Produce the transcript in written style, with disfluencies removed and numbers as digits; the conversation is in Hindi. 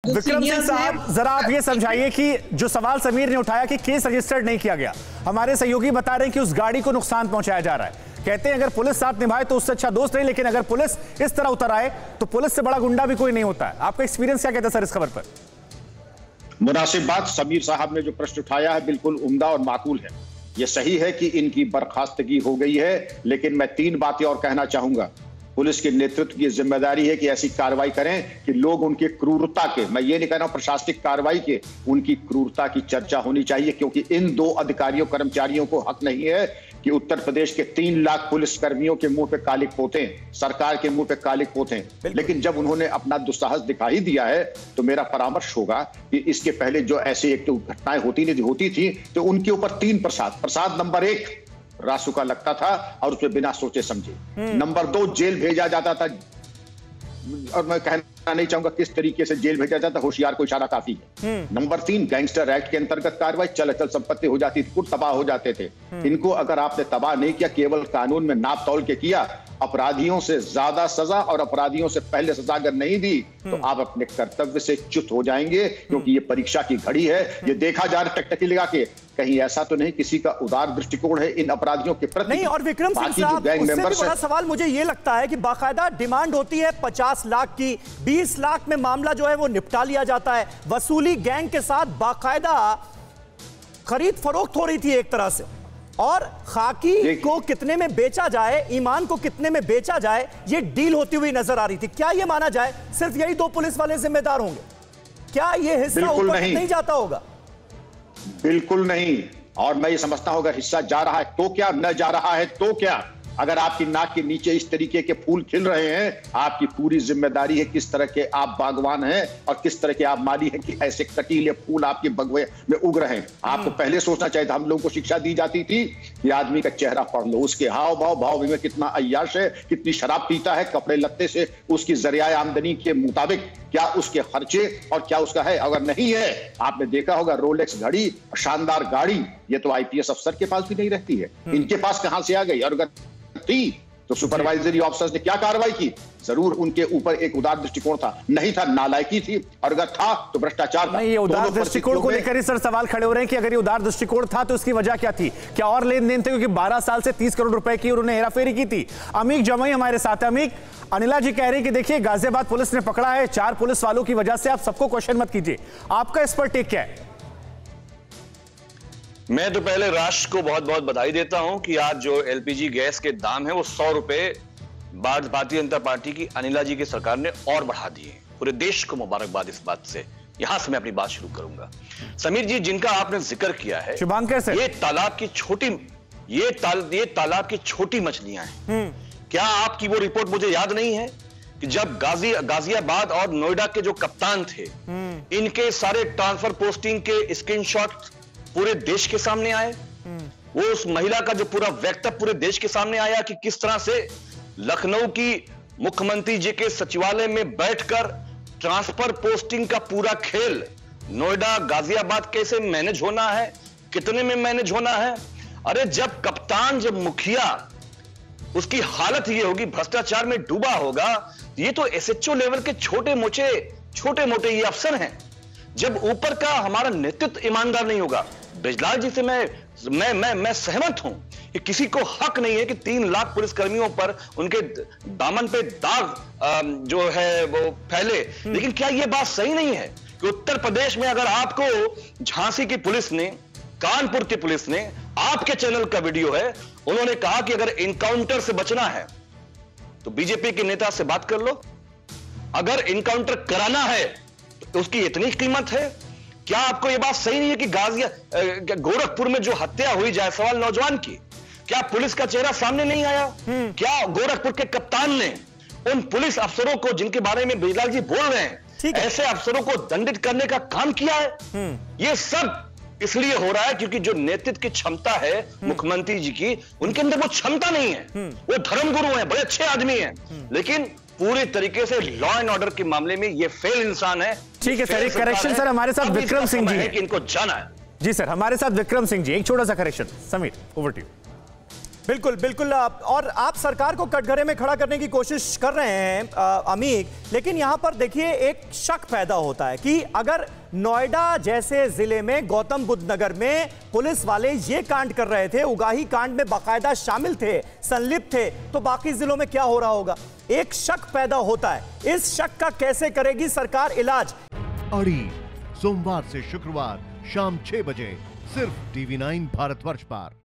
विक्रम सिंह साहब, जरा आप ये समझाइए कि जो सवाल समीर ने उठाया कि केस रजिस्टर्ड नहीं किया गया, हमारे सहयोगी बता रहे हैं कि उस गाड़ी को नुकसान पहुंचाया जा रहा है। कहते हैं अगर पुलिस साथ निभाए तो उससे अच्छा दोस्त नहीं, लेकिन अगर पुलिस इस तरह उतर आए तो पुलिस से बड़ा गुंडा भी कोई नहीं होता है। आपका एक्सपीरियंस क्या कहता है सर इस खबर पर? मुनासिब बात समीर साहब ने जो प्रश्न उठाया है बिल्कुल उम्दा और माकूल है। यह सही है कि इनकी बर्खास्तगी हो गई है, लेकिन मैं 3 बातें और कहना चाहूंगा। पुलिस के नेतृत्व की जिम्मेदारी है कि ऐसी कार्रवाई करें कि लोग उनके क्रूरता के, मैं ये नहीं कह रहा हूं प्रशासनिक कार्रवाई के, उनकी क्रूरता की चर्चा होनी चाहिए, क्योंकि इन 2 अधिकारियों कर्मचारियों को हक नहीं है कि उत्तर प्रदेश के 3 लाख पुलिस कर्मियों के मुंह पे कालिक पोते हैं, सरकार के मुंह पे कालिक पोते हैं। लेकिन जब उन्होंने अपना दुस्साहस दिखा ही दिया है तो मेरा परामर्श होगा कि इसके पहले जो ऐसे एक घटनाएं होती थी तो उनके ऊपर 3 प्रसाद नंबर 1 रासुका लगता था और उसमें बिना सोचे समझे, नंबर 2 जेल भेजा जाता था, और मैं कहना नहीं चाहूंगा किस तरीके से जेल भेजा जाता, होशियार को इशारा काफी है। नंबर 3 गैंगस्टर एक्ट के अंतर्गत कार्रवाई, चल अचल संपत्ति हो जाती थी, कुछ तबाह हो जाते थे। इनको अगर आपने तबाह नहीं किया, केवल कानून में नाप तौल के किया, अपराधियों से ज्यादा सजा और अपराधियों से पहले सजा अगर नहीं दी तो आप अपने कर्तव्य से च्युत हो जाएंगे, क्योंकि ये परीक्षा की घड़ी है। ये देखा जा रहा है टकटकी लगा के, कहीं ऐसा तो नहीं किसी का उदार दृष्टिकोण है इन अपराधियों के प्रति नहीं। और विक्रम सिंह साहब, उससे भी बड़ा सवाल मुझे ये लगता है कि बाकायदा डिमांड होती है 50 लाख की, 20 लाख में मामला जो है वो निपटा लिया जाता है। वसूली गैंग के साथ बाकायदा खरीद फरोख्त हो रही थी एक तरह से, और खाकी को कितने में बेचा जाए, ईमान को कितने में बेचा जाए, ये डील होती हुई नजर आ रही थी। क्या ये माना जाए सिर्फ यही 2 पुलिस वाले जिम्मेदार होंगे? क्या ये हिस्सा ऊपर नहीं जाता होगा? बिल्कुल नहीं। और मैं ये समझता हूं अगर हिस्सा जा रहा है तो क्या, न जा रहा है तो क्या। अगर आपकी नाक के नीचे इस तरीके के फूल खिल रहे हैं, आपकी पूरी जिम्मेदारी है किस तरह के आप बागवान हैं और किस तरह के आप माली हैं कि ऐसे कटीले फूल आपके बगवे में उग रहे हैं। आपको पहले सोचना चाहिए था। हम लोगों को शिक्षा दी जाती थी कि आदमी का चेहरा पढ़ लो, उसके हाव भाव में कितना अय्याश है, कितनी शराब पीता है, कपड़े लत्ते से उसकी जरिया आमदनी के मुताबिक क्या उसके खर्चे और क्या उसका है। अगर नहीं है, आपने देखा होगा रोलेक्स घड़ी, शानदार गाड़ी, ये तो आईपीएस अफसर के पास भी नहीं रहती है, इनके पास कहां से आ गई? और अगर थी तो सुपरवाइजरी ऑफिसर्स ने क्या कार्रवाई की? जरूर उनके ऊपर एक उदार दृष्टिकोण था, नहीं था नालायकी थी, और अगर था तो भ्रष्टाचार था। नहीं, ये उदार दृष्टिकोण को लेकर ही सर सवाल खड़े हो रहे हैं कि अगर ये उदार दृष्टिकोण था तो इसकी वजह क्या थी? क्या और लेन देन थे? क्योंकि 12 साल से 30 करोड़ रुपए की उन्होंने हेराफेरी की थी। अमीक जमाई हमारे साथ है। अमीक, अनिला जी कह रही कि देखिए गाजियाबाद पुलिस ने पकड़ा है, 4 पुलिस वालों की वजह से आप सबको क्वेश्चन मत कीजिए, आपका इस पर टेक क्या है? मैं तो पहले राष्ट्र को बहुत बहुत बधाई देता हूं कि आज जो एलपीजी गैस के दाम है वो 100 रुपए भारतीय जनता पार्टी की अनिला जी की सरकार ने और बढ़ा दिए। पूरे देश को मुबारकबाद इस बात से। यहां से मैं अपनी बात शुरू करूंगा। समीर जी, जिनका आपने जिक्र किया है, ये तालाब की छोटी मछलियां हैं। क्या आपकी वो रिपोर्ट मुझे याद नहीं है कि जब गाजियाबाद और नोएडा के जो कप्तान थे, इनके सारे ट्रांसफर पोस्टिंग के स्क्रीनशॉट पूरे देश के सामने आए। वो उस महिला का जो पूरा वक्तव्य पूरे देश के सामने आया कि किस तरह से लखनऊ की मुख्यमंत्री जी के सचिवालय में बैठकर ट्रांसफर पोस्टिंग का पूरा खेल, नोएडा गाजियाबाद कैसे मैनेज होना है, कितने में मैनेज होना है। अरे जब कप्तान, जब मुखिया, उसकी हालत ये होगी, भ्रष्टाचार में डूबा होगा, ये तो एसएचओ लेवल के छोटे मोटे ये अफसर हैं। जब ऊपर का हमारा नेतृत्व ईमानदार नहीं होगा, ब्रजलाल जी से मैं सहमत हूं कि किसी को हक नहीं है कि 3 लाख पुलिसकर्मियों पर उनके दामन पे दाग जो है वो फैले। लेकिन क्या यह बात सही नहीं है कि उत्तर प्रदेश में अगर आपको झांसी की पुलिस ने, कानपुर की पुलिस ने, आपके चैनल का वीडियो है, उन्होंने कहा कि अगर इनकाउंटर से बचना है तो बीजेपी के नेता से बात कर लो, अगर इनकाउंटर कराना है तो उसकी इतनी कीमत है। क्या आपको यह बात सही नहीं है कि गोरखपुर में जो हत्या हुई जायसवाल नौजवान की, क्या पुलिस का चेहरा सामने नहीं आया? क्या गोरखपुर के कप्तान ने उन पुलिस अफसरों को, जिनके बारे में ब्रजलाल जी बोल रहे हैं, ऐसे अफसरों को दंडित करने का काम किया है? यह सब इसलिए हो रहा है क्योंकि जो नेतृत्व की क्षमता है मुख्यमंत्री जी की, उनके अंदर वो क्षमता नहीं है। वो धर्मगुरु हैं, बड़े अच्छे आदमी हैं, लेकिन पूरी तरीके से लॉ एंड ऑर्डर के मामले में ये फेल इंसान है। ठीक है सर, एक करेक्शन सर, हमारे साथ विक्रम सिंह जी हैं। इनको जाना है। जी सर, हमारे साथ विक्रम सिंह जी, एक छोटा सा correction. Sameer, over to you. बिल्कुल बिल्कुल। और आप सरकार को कटघरे में खड़ा करने की कोशिश कर रहे हैं अमीक, लेकिन यहां पर देखिए एक शक पैदा होता है कि अगर नोएडा जैसे जिले में गौतम बुद्ध नगर में पुलिस वाले ये कांड कर रहे थे, उगाही कांड में बाकायदा शामिल थे, संलिप्त थे, तो बाकी जिलों में क्या हो रहा होगा? एक शक पैदा होता है। इस शक का कैसे करेगी सरकार इलाज? अड़ी सोमवार से शुक्रवार शाम 6 बजे सिर्फ TV9 भारतवर्ष पर।